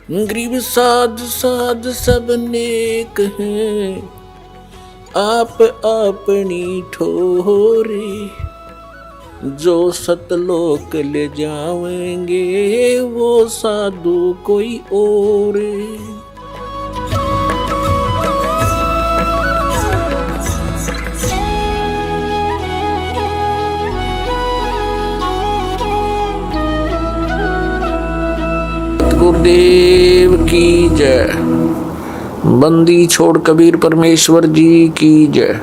गरीब साध साध सब नेक हैं, आप अपनी ठोरे। जो सतलोक ले जाएंगे वो साधु कोई और। गुरुदेव की जय। बंदी छोड़ कबीर परमेश्वर जी की जय।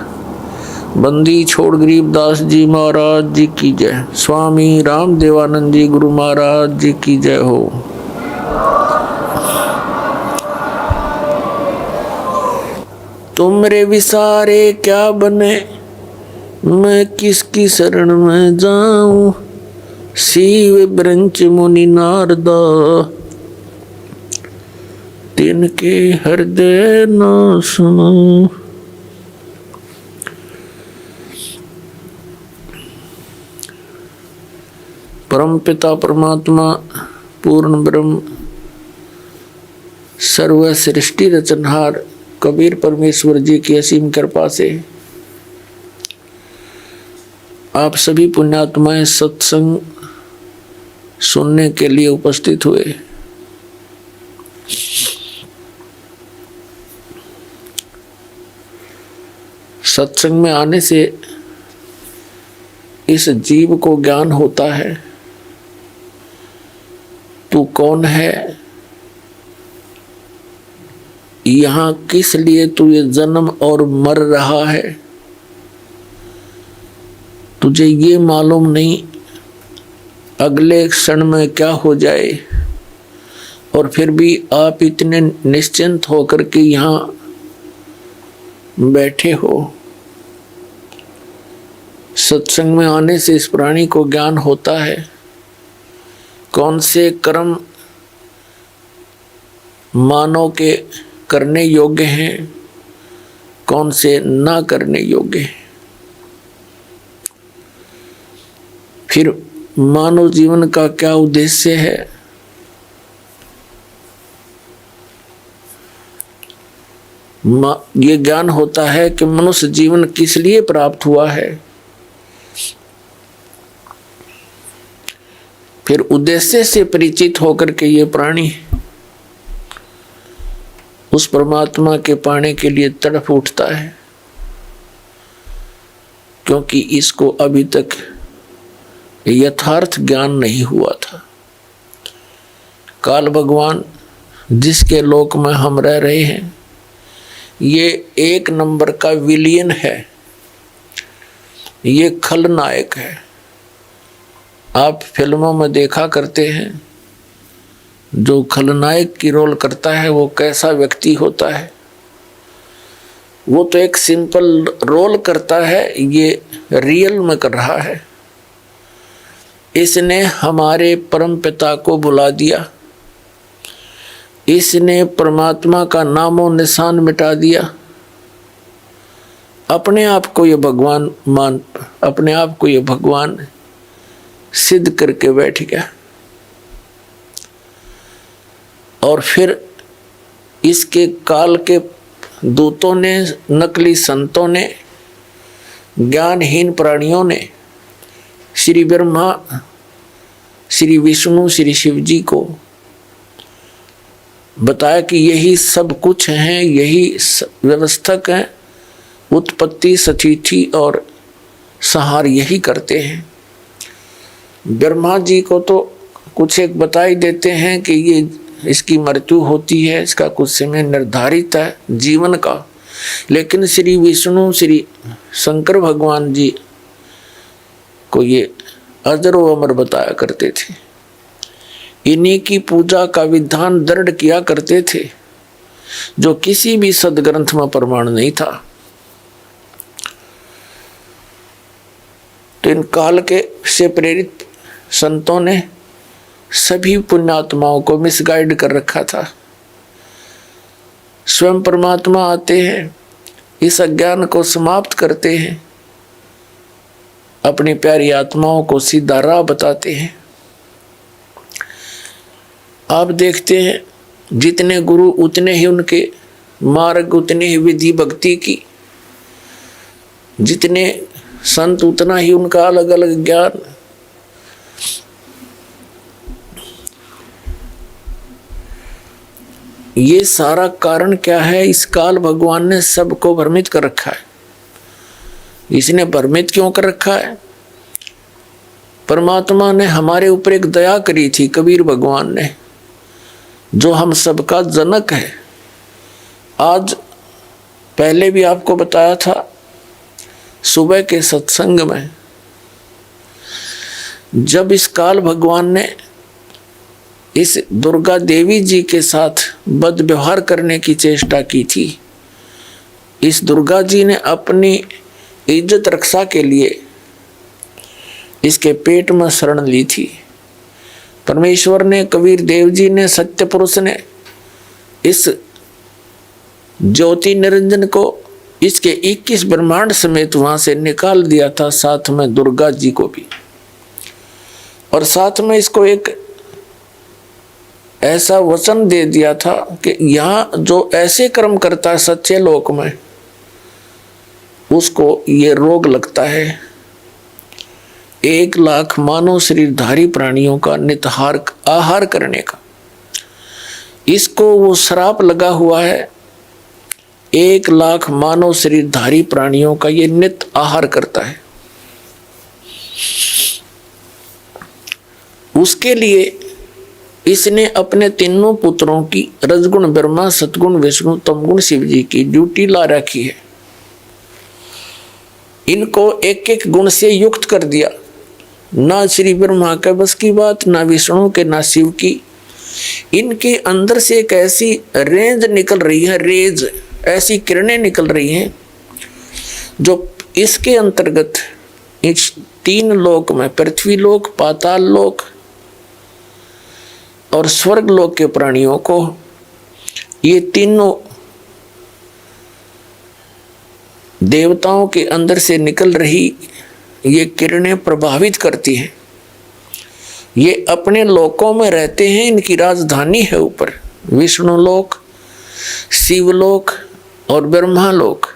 बंदी छोड़ गरीबदास जी महाराज जी की जय। स्वामी राम देवानंद जी गुरु महाराज जी की जय हो। तुमरे विसारे क्या बने, मैं किसकी शरण में जाऊं। शिव ब्रंच मुनि नारदा, तिनके हृदय न सुनो। परम पिता परमात्मा पूर्ण ब्रह्म सर्व सृष्टि रचनहार कबीर परमेश्वर जी की असीम कृपा से आप सभी पुण्यात्माएं सत्संग सुनने के लिए उपस्थित हुए। सत्संग में आने से इस जीव को ज्ञान होता है, तू कौन है, यहाँ किस लिए तू ये जन्म और मर रहा है। तुझे ये मालूम नहीं अगले क्षण में क्या हो जाए, और फिर भी आप इतने निश्चिंत होकर के यहाँ बैठे हो। सत्संग में आने से इस प्राणी को ज्ञान होता है कौन से कर्म मानव के करने योग्य हैं, कौन से ना करने योग्य हैं। फिर मानव जीवन का क्या उद्देश्य है, ये ज्ञान होता है कि मनुष्य जीवन किस लिए प्राप्त हुआ है। फिर उद्देश्य से परिचित होकर के ये प्राणी उस परमात्मा के पाने के लिए तड़प उठता है, क्योंकि इसको अभी तक यथार्थ ज्ञान नहीं हुआ था। काल भगवान जिसके लोक में हम रह रहे हैं, ये एक नंबर का विलियन है, ये खलनायक है। आप फिल्मों में देखा करते हैं जो खलनायक की रोल करता है वो कैसा व्यक्ति होता है। वो तो एक सिंपल रोल करता है, ये रियल में कर रहा है। इसने हमारे परम पिता को बुला दिया, इसने परमात्मा का नामो निशान मिटा दिया। अपने आप को ये भगवान सिद्ध करके बैठ गया। और फिर इसके काल के दूतों ने, नकली संतों ने, ज्ञानहीन प्राणियों ने श्री ब्रह्मा, श्री विष्णु, श्री शिव जी को बताया कि यही सब कुछ हैं, यही व्यवस्थक हैं, उत्पत्ति, स्थिति और संहार यही करते हैं। ब्रह्मा जी को तो कुछ एक बता ही देते हैं कि ये इसकी मृत्यु होती है, इसका कुछ समय निर्धारित है जीवन का। लेकिन श्री विष्णु, श्री शंकर भगवान जी को ये अजरो अमर बताया करते थे। इन्हीं की पूजा का विधान दृढ़ किया करते थे, जो किसी भी सदग्रंथ में प्रमाण नहीं था। तो इन काल के से प्रेरित संतों ने सभी पुण्यात्माओं को मिसगाइड कर रखा था। स्वयं परमात्मा आते हैं, इस अज्ञान को समाप्त करते हैं, अपनी प्यारी आत्माओं को सीधा राह बताते हैं। आप देखते हैं जितने गुरु उतने ही उनके मार्ग, उतने ही विधि भक्ति की, जितने संत उतना ही उनका अलग अलग ज्ञान। ये सारा कारण क्या है? इस काल भगवान ने सबको भ्रमित कर रखा है। इसने भ्रमित क्यों कर रखा है? परमात्मा ने हमारे ऊपर एक दया करी थी, कबीर भगवान ने, जो हम सबका जनक है। आज पहले भी आपको बताया था सुबह के सत्संग में, जब इस काल भगवान ने इस दुर्गा देवी जी के साथ बद व्यवहार करने की चेष्टा की थी, इस दुर्गा जी ने अपनी इज्जत रक्षा के लिए इसके पेट में शरण ली थी। परमेश्वर ने, कबीर देव जी ने, सत्य पुरुष ने इस ज्योति निरंजन को इसके 21 ब्रह्मांड समेत वहां से निकाल दिया था, साथ में दुर्गा जी को भी। और साथ में इसको एक ऐसा वचन दे दिया था कि यहाँ जो ऐसे कर्म करता है सच्चे लोक में, उसको ये रोग लगता है 1 लाख मानव शरीरधारी प्राणियों का नितहार आहार करने का। इसको वो श्राप लगा हुआ है, 1 लाख मानव शरीरधारी प्राणियों का ये नित आहार करता है। उसके लिए इसने अपने तीनों पुत्रों की, रजगुण ब्रह्मा, सतगुण विष्णु, तमगुण शिव जी की ड्यूटी ला रखी है। इनको एक एक गुण से युक्त कर दिया। ना श्री ब्रह्मा के बस की बात, ना विष्णु के, ना शिव की। इनके अंदर से एक ऐसी रेंज निकल रही है, रेज, ऐसी किरणें निकल रही हैं जो इसके अंतर्गत इस 3 लोक में, पृथ्वी लोक, पाताल लोक और स्वर्ग लोक के प्राणियों को, ये तीनों देवताओं के अंदर से निकल रही ये किरणें प्रभावित करती हैं। ये अपने लोकों में रहते हैं, इनकी राजधानी है ऊपर विष्णु लोक, शिवलोक और ब्रह्मा लोक।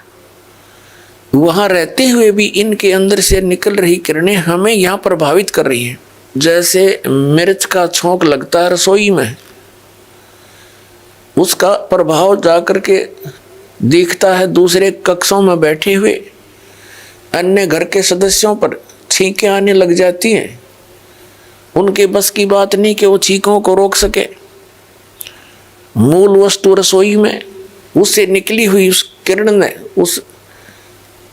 वहां रहते हुए भी इनके अंदर से निकल रही किरणें हमें यहाँ प्रभावित कर रही हैं। जैसे मिर्च का छोंक लगता है रसोई में, उसका प्रभाव जाकर के दिखता है दूसरे कक्षों में बैठे हुए अन्य घर के सदस्यों पर। छींकें आने लग जाती हैं, उनके बस की बात नहीं कि वो छींकों को रोक सके। मूल वस्तु रसोई में, उससे निकली हुई उस किरण ने उस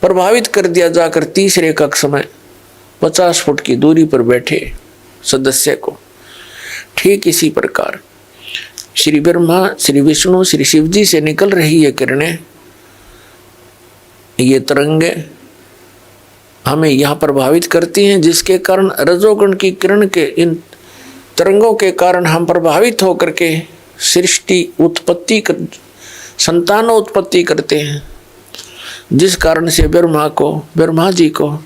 प्रभावित कर दिया जाकर तीसरे कक्ष में 50 फुट की दूरी पर बैठे सदस्य को। ठीक इसी प्रकार श्री ब्रह्मा, श्री विष्णु, श्री शिव जी से निकल रही ये किरणें, ये तरंगे हमें यहाँ प्रभावित करती हैं, जिसके कारण रजोगुण की किरण के इन तरंगों के कारण हम प्रभावित होकर के सृष्टि उत्पत्ति संतान उत्पत्ति करते हैं, जिस कारण से ब्रह्मा जी को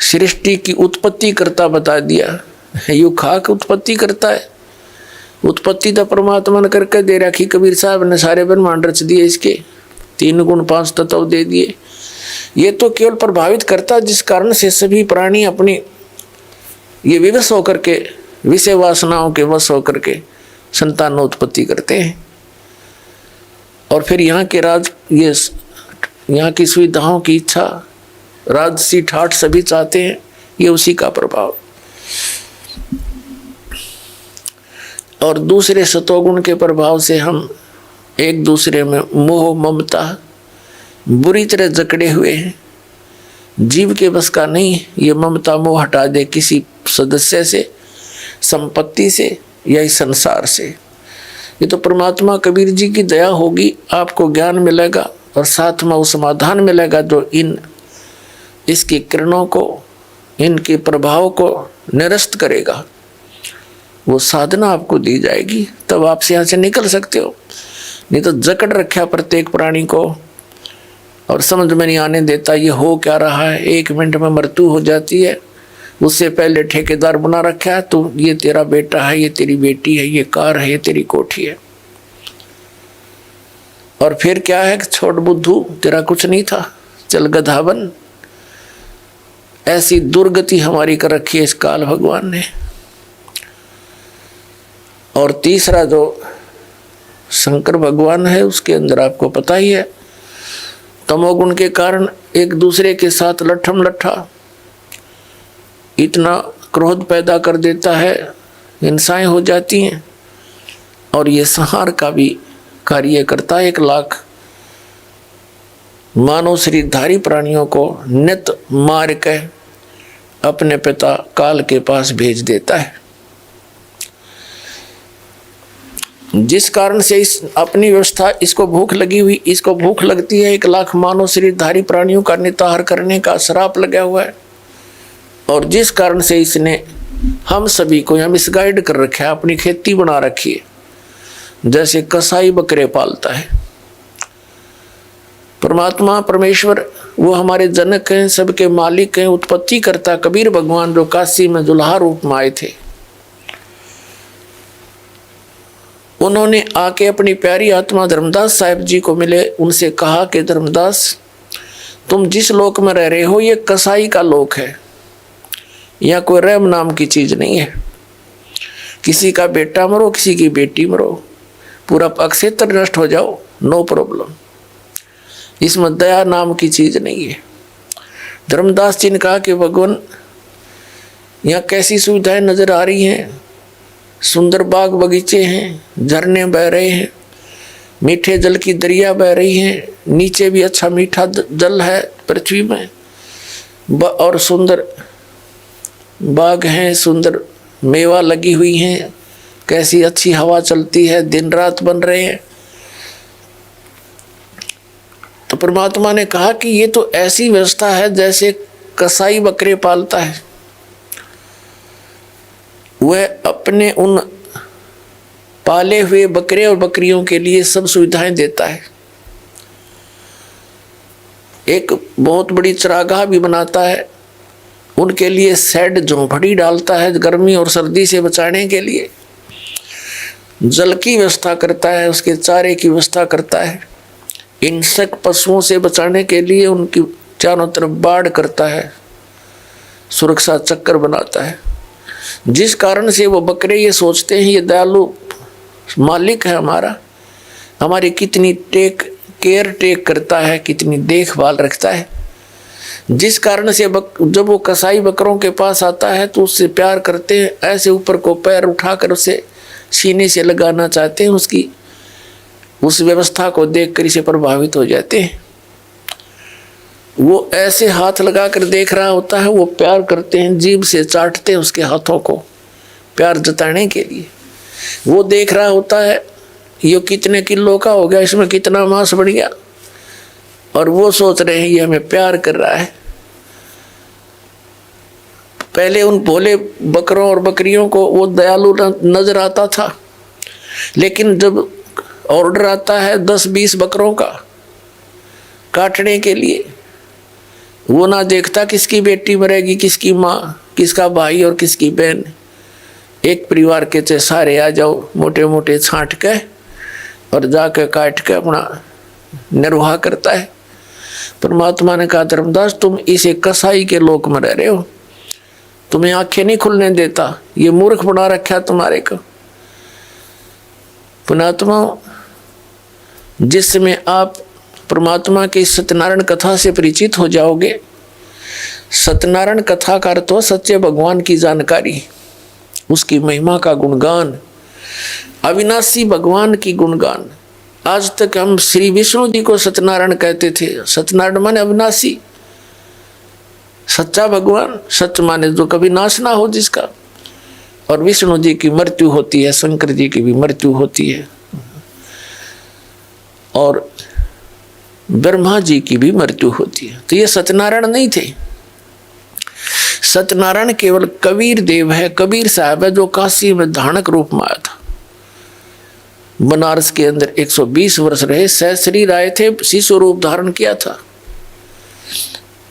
सृष्टि की उत्पत्ति करता बता दिया। यू खाक उत्पत्ति करता है, उत्पत्ति तो परमात्मा ने करके दे रखी। कबीर साहब ने सारे ब्रह्मांड रच दिए, इसके 3 गुण 5 तत्व दे दिए। ये तो केवल प्रभावित करता, जिस कारण से सभी प्राणी अपनी ये विवश होकर के, विषय वासनाओं के वश होकर के संतानोत्पत्ति करते हैं। और फिर यहाँ के यहाँ की सुविधाओं की इच्छा, राजसी ठाठ सभी चाहते हैं, ये उसी का प्रभाव। और दूसरे सतोगुण के प्रभाव से हम एक दूसरे में मोह ममता बुरी तरह जकड़े हुए हैं। जीव के बस का नहीं ये ममता मोह हटा दे किसी सदस्य से, संपत्ति से या इस संसार से। ये तो परमात्मा कबीर जी की दया होगी, आपको ज्ञान मिलेगा और साथ में वो समाधान मिलेगा जो इसकी किरणों को, इनके प्रभाव को निरस्त करेगा। वो साधना आपको दी जाएगी, तब आप यहाँ से निकल सकते हो। नहीं तो जकड़ रखा प्रत्येक प्राणी को और समझ में नहीं आने देता ये हो क्या रहा है। 1 मिनट में मृत्यु हो जाती है, उससे पहले ठेकेदार बना रखा है, तो ये तेरा बेटा है, ये तेरी बेटी है, ये कार है, ये तेरी कोठी है। और फिर क्या है कि छोड़ बुद्धू, तेरा कुछ नहीं था, चल गधा बन। ऐसी दुर्गति हमारी कर रखी है इस काल भगवान ने। और तीसरा जो शंकर भगवान है, उसके अंदर आपको पता ही है, तमोगुण के कारण एक दूसरे के साथ लट्ठम लट्ठा इतना क्रोध पैदा कर देता है, हिंसाएं हो जाती हैं। और ये संहार का भी कार्य करता है। 1 लाख मानव शरीरधारी प्राणियों को नित मार के अपने पिता काल के पास भेज देता है। जिस कारण से इस अपनी व्यवस्था, इसको भूख लगी हुई, इसको भूख लगती है, 1 लाख मानव शरीरधारी प्राणियों का निताहार करने का श्राप लगा हुआ है। और जिस कारण से इसने हम सभी को यहाँ मिसगाइड कर रखा है, अपनी खेती बना रखी है, जैसे कसाई बकरे पालता है। परमात्मा परमेश्वर वो हमारे जनक हैं, सबके मालिक हैं, उत्पत्ति करता कबीर भगवान जो काशी में दुल्हा रूप में आए थे, उन्होंने आके अपनी प्यारी आत्मा धर्मदास साहिब जी को मिले। उनसे कहा कि धर्मदास, तुम जिस लोक में रह रहे हो ये कसाई का लोक है, यहाँ कोई रहम नाम की चीज नहीं है। किसी का बेटा मरो, किसी की बेटी मरो, पूरा क्षेत्र नष्ट हो जाओ, नो प्रॉब्लम। इसमें दया नाम की चीज नहीं है। धर्मदास जी ने कहा कि भगवान, यहाँ कैसी सुविधाएं नजर आ रही हैं, सुंदर बाग बगीचे हैं, झरने बह रहे हैं, मीठे जल की दरिया बह रही हैं, नीचे भी अच्छा मीठा जल है पृथ्वी में, और सुंदर बाग हैं, सुंदर मेवा लगी हुई हैं, कैसी अच्छी हवा चलती है, दिन रात बन रहे हैं। तो परमात्मा ने कहा कि ये तो ऐसी व्यवस्था है जैसे कसाई बकरे पालता है, वह अपने उन पाले हुए बकरे और बकरियों के लिए सब सुविधाएं देता है। एक बहुत बड़ी चरागाह भी बनाता है, उनके लिए शेड झोंपड़ी डालता है गर्मी और सर्दी से बचाने के लिए, जल की व्यवस्था करता है, उसके चारे की व्यवस्था करता है, हिंसक पशुओं से बचाने के लिए उनकी चारों तरफ बाड़ करता है, सुरक्षा चक्कर बनाता है। जिस कारण से वो बकरे ये सोचते हैं ये दयालु मालिक है हमारा, हमारी कितनी केयर टेक करता है, कितनी देखभाल रखता है। जिस कारण से जब वो कसाई बकरों के पास आता है तो उससे प्यार करते हैं, ऐसे ऊपर को पैर उठाकर उसे सीने से लगाना चाहते हैं, उसकी उस व्यवस्था को देखकर इसे प्रभावित हो जाते हैं। वो ऐसे हाथ लगाकर देख रहा होता है, वो प्यार करते हैं, जीभ से चाटते हैं उसके हाथों को प्यार जताने के लिए। वो देख रहा होता है ये कितने किलो का हो गया, इसमें कितना मांस बढ़ गया, और वो सोच रहे हैं ये हमें प्यार कर रहा है। पहले उन भोले बकरों और बकरियों को वो दयालु नजर आता था, लेकिन जब ऑर्डर आता है 10-20 बकरों का काटने के लिए, वो ना देखता किसकी बेटी मरेगी, किसकी माँ, किसका भाई और किसकी बहन। एक परिवार के चे सारे आ जाओ, मोटे मोटे छांट के और जाकर काट के अपना निर्वाह करता है। परमात्मा ने कहा धर्मदास, तुम इसे कसाई के लोक में रह रहे हो, तुम्हें आंखें नहीं खुलने देता, ये मूर्ख बना रखा तुम्हारे को। पुणात्मा, जिस समय आप परमात्मा की सत्यनारायण कथा से परिचित हो जाओगे, सत्यनारायण कथा का अर्थ हो सच्चे भगवान की जानकारी, उसकी महिमा का गुणगान, अविनाशी भगवान की गुणगान। आज तक हम श्री विष्णु जी को सत्यनारायण कहते थे। सत्यनारायण माने अविनाशी, सच्चा भगवान, सत्य माने जो कभी नाश ना हो जिसका। और विष्णु जी की मृत्यु होती है, शंकर जी की भी मृत्यु होती है, और ब्रह्मा जी की भी मृत्यु होती है। तो ये सत्यनारायण नहीं थे। सत्यनारायण केवल कबीर देव है, कबीर साहब है, जो काशी में धानक रूप में आया था। बनारस के अंदर 120 वर्ष रहे, सह शरीर आए थे, शिशु रूप धारण किया था,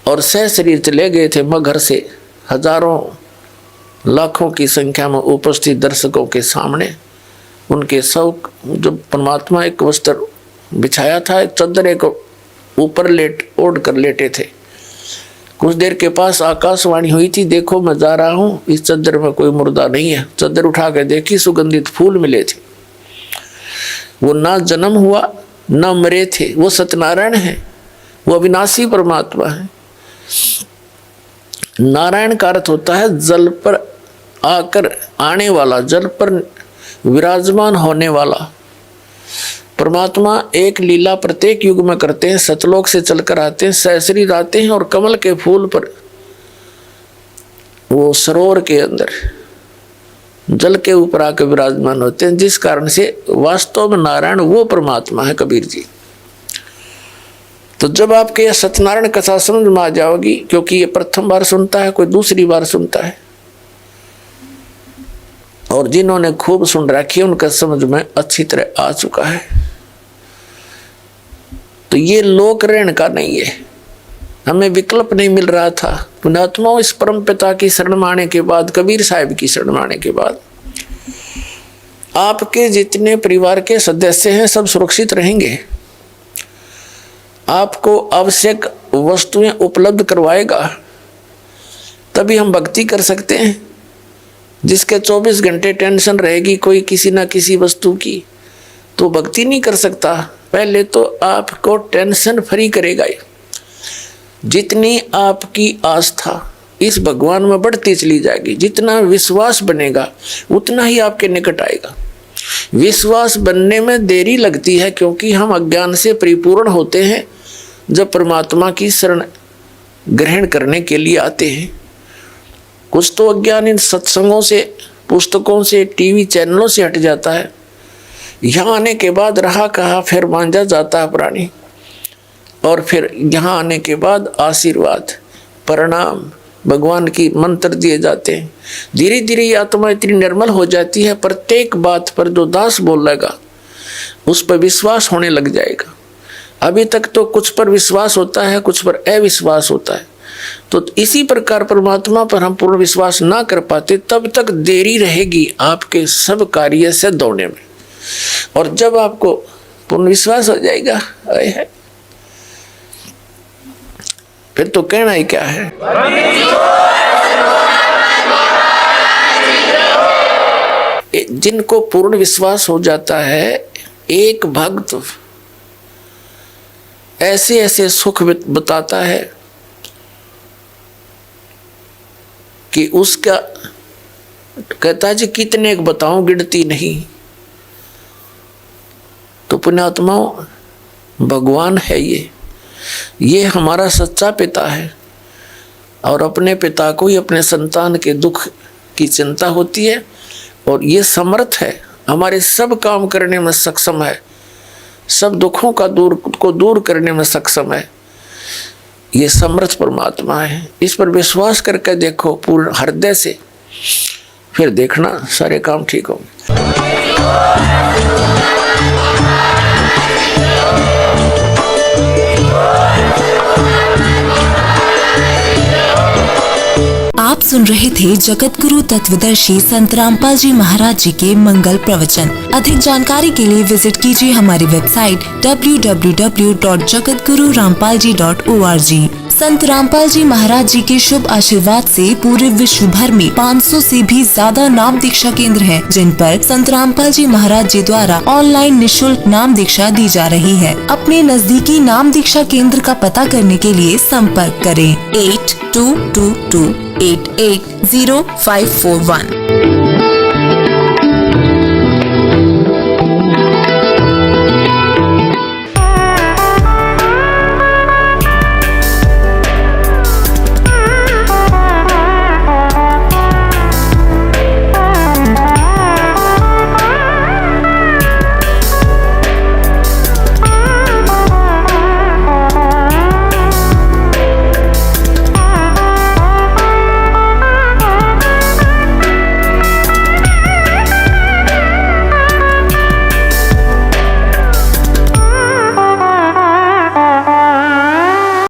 और सह शरीर चले गए थे मगहर से हजारों लाखों की संख्या में उपस्थित दर्शकों के सामने उनके सब, जब परमात्मा एक वस्त्र बिछाया था, एक चादर एक ऊपर ओढ़ कर लेटे थे। कुछ देर के पास आकाशवाणी हुई थी, देखो मैं जा रहा हूँ, इस चादर में कोई मुर्दा नहीं है। चादर उठा के देखी, सुगंधित फूल मिले थे। वो ना जन्म हुआ ना मरे थे, वो सत्यनारायण है, वो अविनाशी परमात्मा है। नारायण का अर्थ होता है जल पर आकर आने वाला, जल पर विराजमान होने वाला। परमात्मा एक लीला प्रत्येक युग में करते हैं, सतलोक से चलकर आते हैं, सहस्री आते हैं और कमल के फूल पर, वो सरोवर के अंदर जल के ऊपर आकर विराजमान होते हैं, जिस कारण से वास्तव में नारायण वो परमात्मा है। कबीर जी, तो जब आपके यह सत्यनारायण कथा समझ में आ जाओगी, क्योंकि ये प्रथम बार सुनता है, कोई दूसरी बार सुनता है, और जिन्होंने खूब सुन रखी है उनका समझ में अच्छी तरह आ चुका है। तो ये लोक ऋण का नहीं है, हमें विकल्प नहीं मिल रहा था। पुण्यात्माओं, इस परम पिता की शरण में आने के बाद, कबीर साहिब की शरण में आने के बाद, आपके जितने परिवार के सदस्य हैं सब सुरक्षित रहेंगे। आपको आवश्यक वस्तुएं उपलब्ध करवाएगा, तभी हम भक्ति कर सकते हैं। जिसके 24 घंटे टेंशन रहेगी कोई किसी ना किसी वस्तु की, तो भक्ति नहीं कर सकता। पहले तो आपको टेंशन फ्री करेगा। जितनी आपकी आस्था इस भगवान में बढ़ती चली जाएगी, जितना विश्वास बनेगा उतना ही आपके निकट आएगा। विश्वास बनने में देरी लगती है, क्योंकि हम अज्ञान से परिपूर्ण होते हैं जब परमात्मा की शरण ग्रहण करने के लिए आते हैं। कुछ तो अज्ञान इन सत्संगों से, पुस्तकों से, टीवी चैनलों से हट जाता है। यहाँ आने के बाद रहा कहा फिर मांझा जाता है प्राणी, और फिर यहाँ आने के बाद आशीर्वाद, प्रणाम, भगवान की मंत्र दिए जाते हैं। धीरे धीरे ये आत्मा इतनी निर्मल हो जाती है, प्रत्येक बात पर जो दास बोलेगा उस पर विश्वास होने लग जाएगा। अभी तक तो कुछ पर विश्वास होता है, कुछ पर अविश्वास होता है। तो इसी प्रकार परमात्मा पर हम पूर्ण विश्वास ना कर पाते, तब तक देरी रहेगी आपके सब कार्य से दौड़ने में। और जब आपको पूर्ण विश्वास हो जाएगा, है फिर तो कहना ही क्या है। जिनको पूर्ण विश्वास हो जाता है, एक भक्त ऐसे ऐसे सुख बताता है कि उसका कहता है जी कितने बताऊं, गिनती नहीं। तो पुण्यात्माओं, भगवान है ये हमारा सच्चा पिता है, और अपने पिता को ही अपने संतान के दुख की चिंता होती है, और ये समर्थ है, हमारे सब काम करने में सक्षम है, सब दुखों का दूर करने में सक्षम है। ये समर्थ परमात्मा है। इस पर विश्वास करके देखो पूर्ण हृदय से, फिर देखना सारे काम ठीक होंगे। आप सुन रहे थे जगत गुरु तत्वदर्शी संत रामपाल जी महाराज जी के मंगल प्रवचन। अधिक जानकारी के लिए विजिट कीजिए हमारी वेबसाइट www.jagatgururampalji.org। संत रामपाल जी महाराज जी के शुभ आशीर्वाद से पूरे विश्व भर में 500 से भी ज्यादा नाम दीक्षा केंद्र हैं, जिन पर संत रामपाल जी महाराज जी द्वारा ऑनलाइन निःशुल्क नाम दीक्षा दी जा रही है। अपने नजदीकी नाम दीक्षा केंद्र का पता करने के लिए संपर्क करें 8222880541।